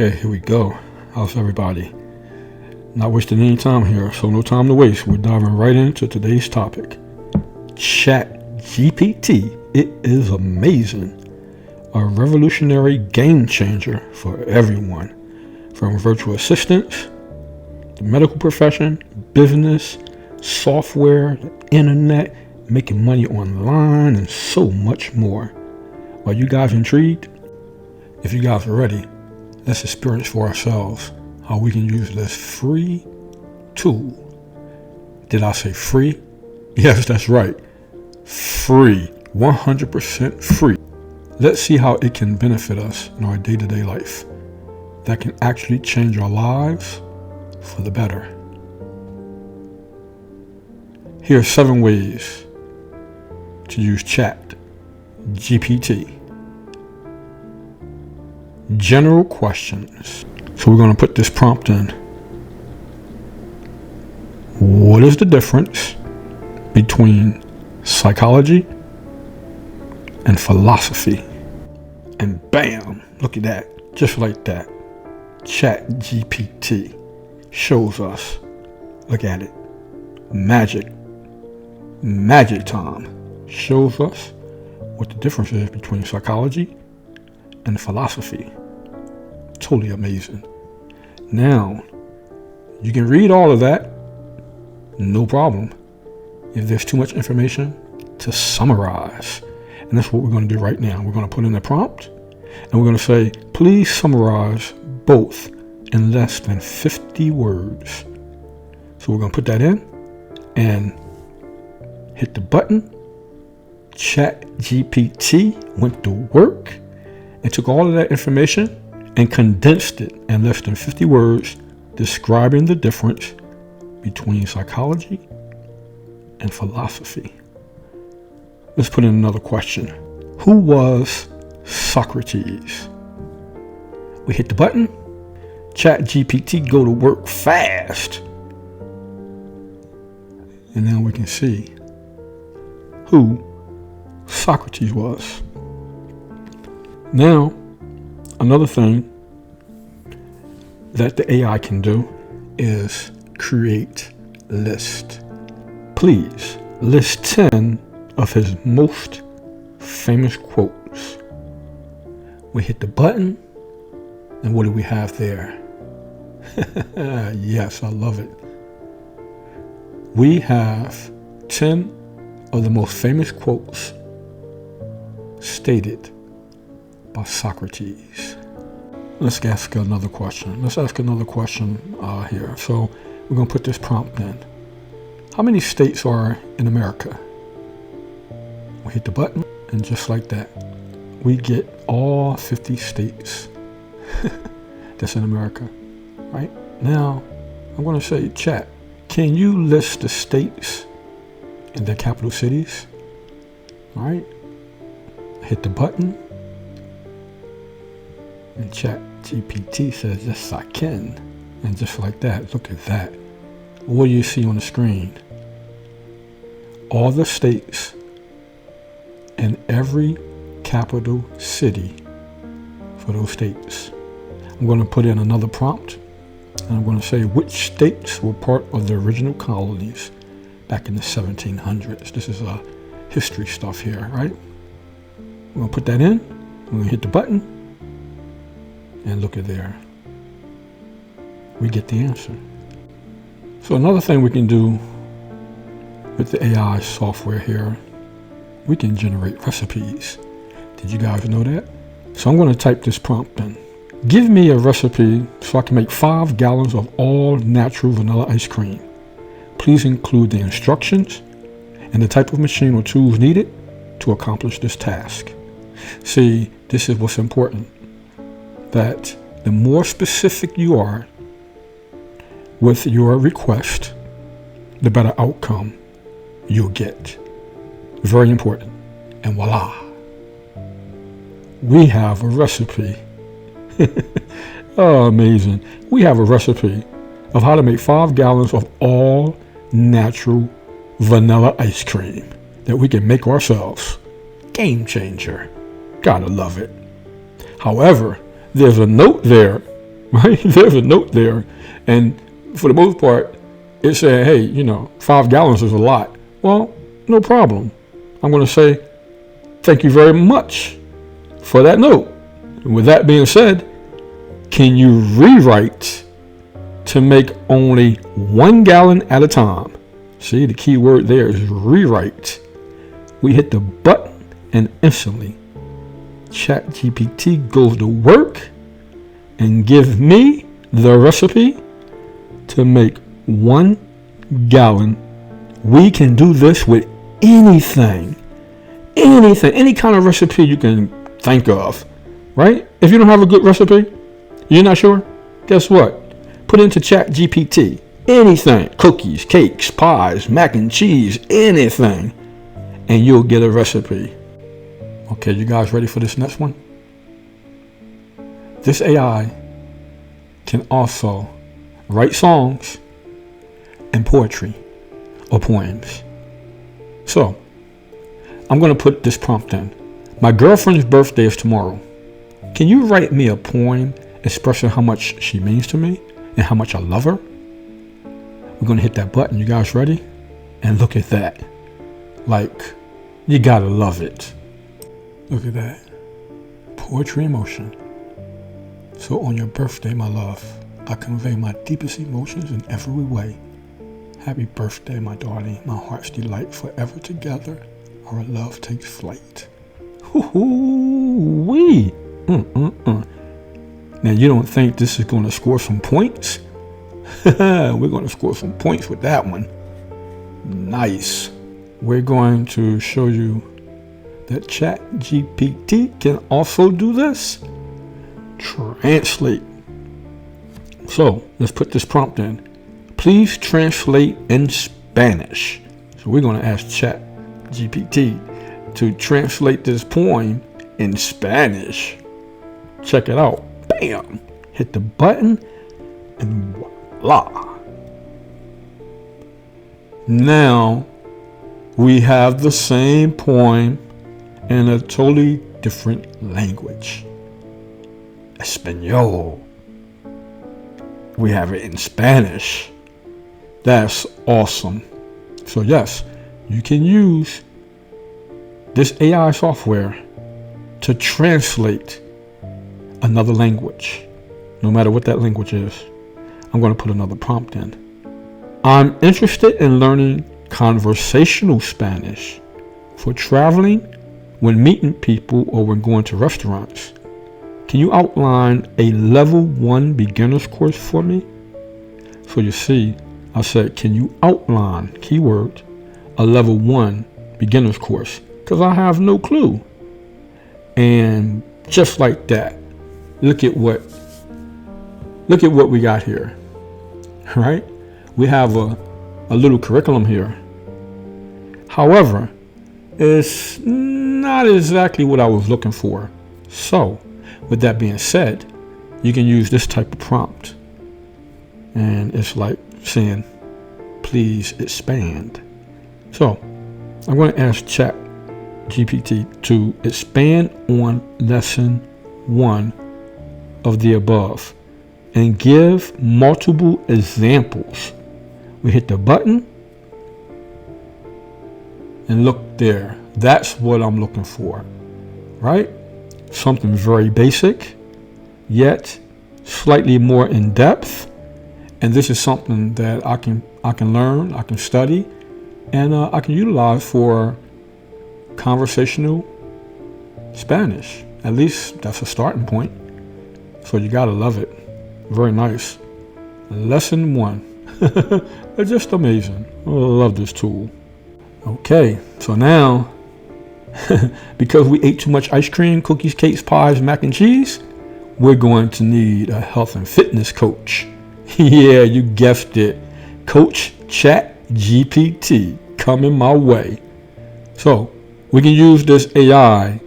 Okay, here we go. How's everybody? Not wasting any time here, so no time to waste. We're diving right into today's topic. ChatGPT. It is amazing. A revolutionary game changer for everyone. From virtual assistants, the medical profession, business, software, the internet, making money online, and so much more. Are you guys intrigued? If you guys are ready, let's experience for ourselves how we can use this free tool. Did I say free? Yes, that's right. Free. 100% free. Let's see how it can benefit us in our day-to-day life. That can actually change our lives for the better. Here are 7 ways to use ChatGPT. General questions. So we're going to put this prompt in. What is the difference between psychology and philosophy? And bam, look at that, just like that. ChatGPT shows us. Look at it. Magic time. Shows us what the difference is between psychology and philosophy. Totally amazing. Now, you can read all of that, no problem. If there's too much information, to summarize. And that's what we're going to do right now. We're going to put in a prompt, and we're going to say, please summarize both in less than 50 words. So we're going to put that in and hit the button. ChatGPT went to work and took all of that information and condensed it in less than 50 words, describing the difference between psychology and philosophy. Let's put in another question. Who was Socrates? We hit the button. ChatGPT go to work fast. And now we can see who Socrates was. Now, another thing that the AI can do is create list. Please list 10 of his most famous quotes. We hit the button, and what do we have there? Yes, I love it. We have 10 of the most famous quotes stated by Socrates. Let's ask another question. Here. So we're going to put this prompt in. How many states are in America? We hit the button, and just like that, we get all 50 states that's in America. Right? Now, I'm going to say, chat, can you list the states and their capital cities? All right? Hit the button, and ChatGPT says, yes, I can. And just like that, look at that. What do you see on the screen? All the states and every capital city for those states. I'm going to put in another prompt, and I'm going to say which states were part of the original colonies back in the 1700s. This is history stuff here, right? We're going to put that in. We're going to hit the button, and look at there. We get the answer. So another thing we can do with the AI software here, we can generate recipes. Did you guys know that? So I'm going to type this prompt in. Give me a recipe so I can make 5 gallons of all natural vanilla ice cream. Please include the instructions and the type of machine or tools needed to accomplish this task. See, this is what's important. That the more specific you are with your request, the better outcome you'll get. Very important. And voila, we have a recipe. Oh, amazing. We have a recipe of how to make 5 gallons of all natural vanilla ice cream that we can make ourselves. Game changer. Gotta love it. However, there's a note there right? There's a note there. And for the most part, it said, hey, 5 gallons is a lot. Well, no problem. I'm going to say, thank you very much for that note. And with that being said, can you rewrite to make only 1 gallon at a time? See, the key word there is rewrite. We hit the button and instantly ChatGPT goes to work and give me the recipe to make 1 gallon. We can do this with anything, any kind of recipe you can think of, right? If you don't have a good recipe, you're not sure, guess what? Put into ChatGPT anything, cookies, cakes, pies, mac and cheese, anything, and you'll get a recipe. Okay, you guys ready for this next one? This AI can also write songs and poetry or poems. So, I'm going to put this prompt in. My girlfriend's birthday is tomorrow. Can you write me a poem expressing how much she means to me and how much I love her? We're going to hit that button. You guys ready? And look at that. Like, you got to love it. Look at that. Poetry in motion. So on your birthday, my love, I convey my deepest emotions in every way. Happy birthday, my darling, my heart's delight, forever together, our love takes flight. Hoo-hoo-wee. Now, you don't think this is going to score some points? We're going to score some points with that one. Nice. We're going to show you that ChatGPT can also do this. Translate. So let's put this prompt in. Please translate in Spanish. So we're going to ask ChatGPT to translate this poem in Spanish. Check it out. Bam! Hit the button and voila. Now we have the same poem in a totally different language. Espanol. We have it in Spanish. That's awesome. So yes, you can use this AI software to translate another language, no matter what that language is. I'm going to put another prompt in. I'm interested in learning conversational Spanish for traveling, when meeting people, or when going to restaurants. Can you outline a level 1 beginner's course for me? So you see, I said, can you outline, keyword, a level 1 beginner's course? Because I have no clue. And just like that, look at what we got here, right? We have a little curriculum here. However, it's not exactly what I was looking for. So, with that being said, you can use this type of prompt. And it's like saying, please expand. So, I'm going to ask ChatGPT to expand on lesson 1 of the above and give multiple examples. We hit the button and look there. That's what I'm looking for, right? Something very basic, yet slightly more in depth. And this is something that I can learn, I can study, and I can utilize for conversational Spanish. At least that's a starting point. So you gotta love it. Very nice. Lesson 1. It's just amazing. I love this tool. Okay, so now, because we ate too much ice cream, cookies, cakes, pies, mac and cheese, we're going to need a health and fitness coach. Yeah, you guessed it. Coach ChatGPT coming my way. So we can use this AI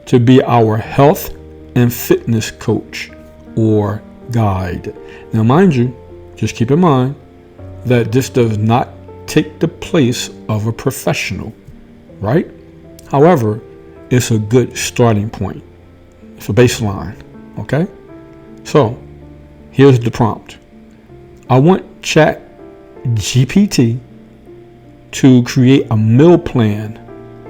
to be our health and fitness coach or guide. Now, mind you, just keep in mind that this does not take the place of a professional, right? However, it's a good starting point. It's a baseline, okay? So here's the prompt. I want ChatGPT to create a meal plan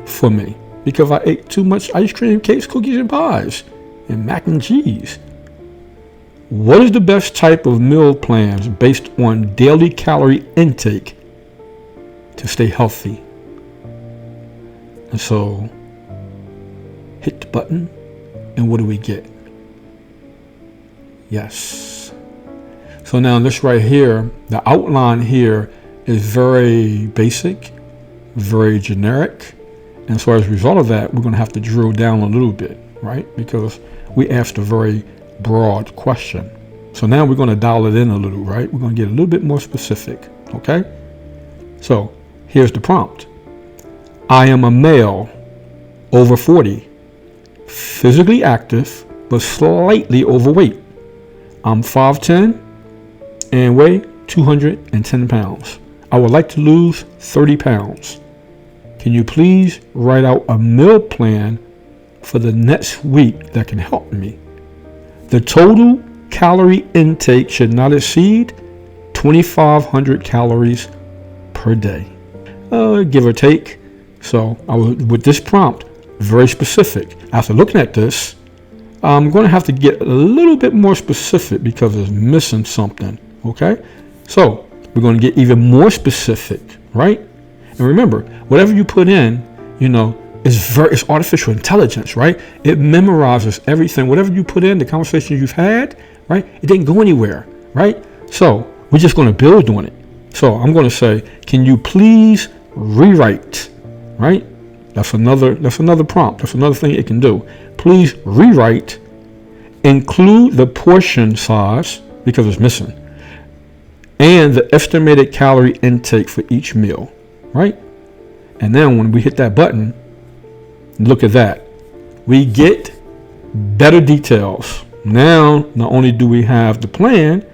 for me because I ate too much ice cream, cakes, cookies, and pies, and mac and cheese. What is the best type of meal plans based on daily calorie intake to stay healthy? And so, hit the button, and what do we get? Yes. So now this right here, the outline here is very basic, very generic. And so as a result of that, we're going to have to drill down a little bit, right? Because we asked a very broad question. So now we're going to dial it in a little, right? We're going to get a little bit more specific, okay? So here's the prompt. I am a male, over 40, physically active, but slightly overweight. I'm 5'10", and weigh 210 pounds. I would like to lose 30 pounds. Can you please write out a meal plan for the next week that can help me? The total calorie intake should not exceed 2,500 calories per day, give or take. So I was, with this prompt, very specific. After looking at this, I'm going to have to get a little bit more specific because it's missing something. Okay, so we're going to get even more specific, right? And remember, whatever you put in, it's artificial intelligence, right? It memorizes everything. Whatever you put in, the conversation you've had, right? It didn't go anywhere, right? So we're just going to build on it. So I'm going to say, can you please rewrite, right? That's another prompt. That's another thing it can do. Please rewrite, include the portion size because it's missing, and the estimated calorie intake for each meal, right? And then when we hit that button, look at that. We get better details. Now, not only do we have the plan,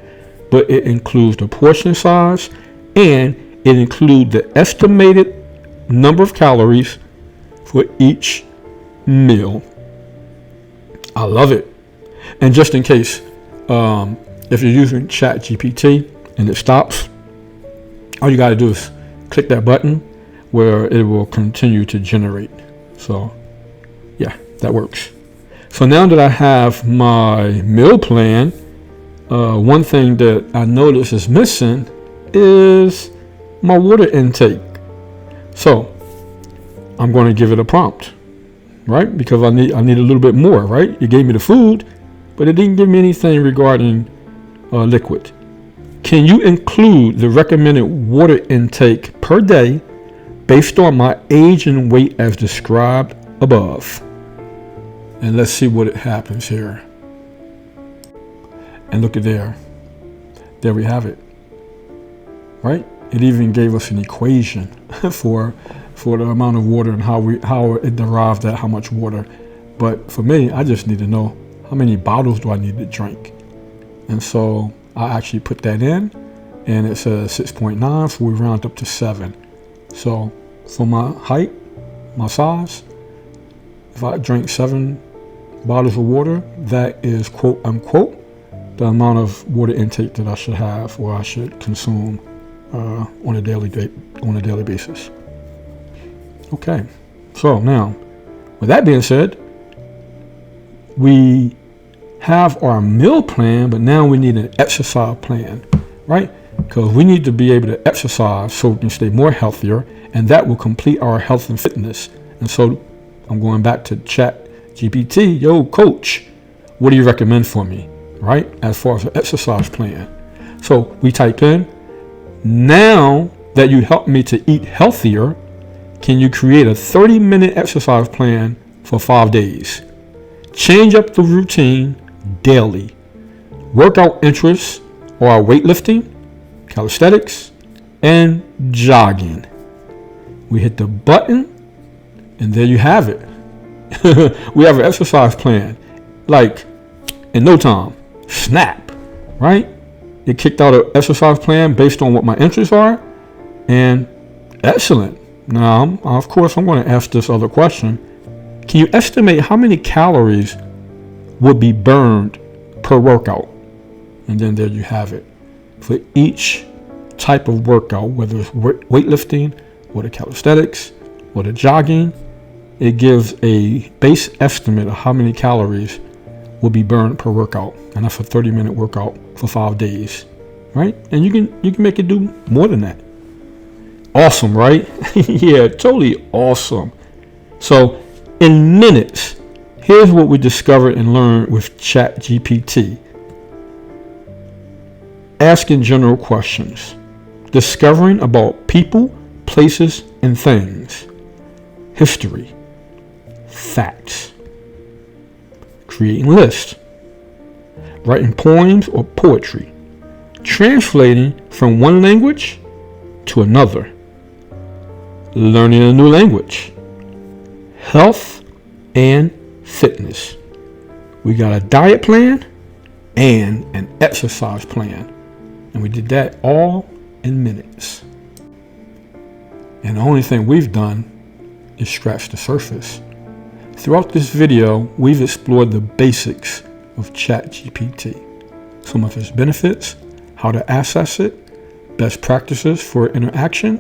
but it includes the portion size and it includes the estimated number of calories for each meal. I love it. And just in case, if you're using ChatGPT and it stops, all you got to do is click that button where it will continue to generate. So yeah, that works. So now that I have my meal plan, one thing that I notice is missing is my water intake. So I'm going to give it a prompt, right? Because I need a little bit more, right? You gave me the food, but it didn't give me anything regarding liquid. Can you include the recommended water intake per day based on my age and weight as described above? And let's see what happens here. And look at there. There we have it. Right? It even gave us an equation for the amount of water and how it derived at how much water. But for me, I just need to know how many bottles do I need to drink. And so I actually put that in, and it says 6.9, so we round up to 7. So for my height, my size, if I drink 7 bottles of water, that is quote unquote the amount of water intake that I should have or I should consume on a daily basis. Okay, so now with that being said, we have our meal plan, but now we need an exercise plan, right? Because we need to be able to exercise so we can stay more healthier, and that will complete our health and fitness. And so I'm going back to ChatGPT. Yo, coach, what do you recommend for me, right? As far as an exercise plan. So we type in, now that you helped me to eat healthier, can you create a 30-minute exercise plan for 5 days? Change up the routine daily. Workout interests are weightlifting, calisthenics, and jogging. We hit the button, and there you have it. We have an exercise plan, like in no time, snap, right? It kicked out an exercise plan based on what my interests are, and excellent. Now, of course, I'm going to ask this other question. Can you estimate how many calories would be burned per workout? And then there you have it. For each type of workout, whether it's weightlifting or the calisthenics or the jogging, it gives a base estimate of how many calories will be burned per workout. And that's a 30-minute workout for 5 days, right? And you can make it do more than that. Awesome, right? Yeah, totally awesome. So in minutes, here's what we discovered and learned with ChatGPT. Asking general questions, discovering about people, places, and things, history, facts, creating lists, writing poems or poetry, translating from one language to another, learning a new language, health and fitness. We got a diet plan and an exercise plan. And we did that all in minutes. And the only thing we've done is scratch the surface. Throughout this video, we've explored the basics of ChatGPT, some of its benefits, how to access it, best practices for interaction,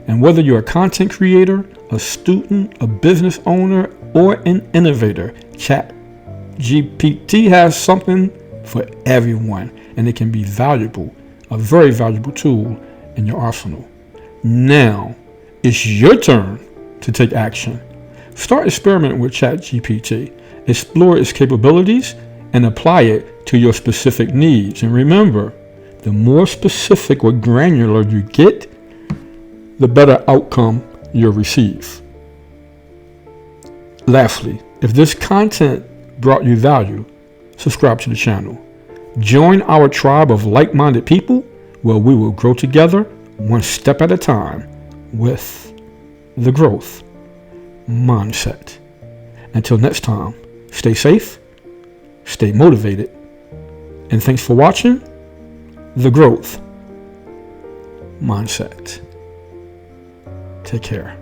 and whether you're a content creator, a student, a business owner, or an innovator, ChatGPT has something for everyone, and it can be valuable, a very valuable tool in your arsenal. Now, it's your turn to take action. Start experimenting with ChatGPT. Explore its capabilities and apply it to your specific needs. And remember, the more specific or granular you get, the better outcome you'll receive. Lastly, if this content brought you value, subscribe to the channel. Join our tribe of like-minded people where we will grow together one step at a time with the growth mindset. Until next time, stay safe, stay motivated, and thanks for watching The Growth Mindset. Take care.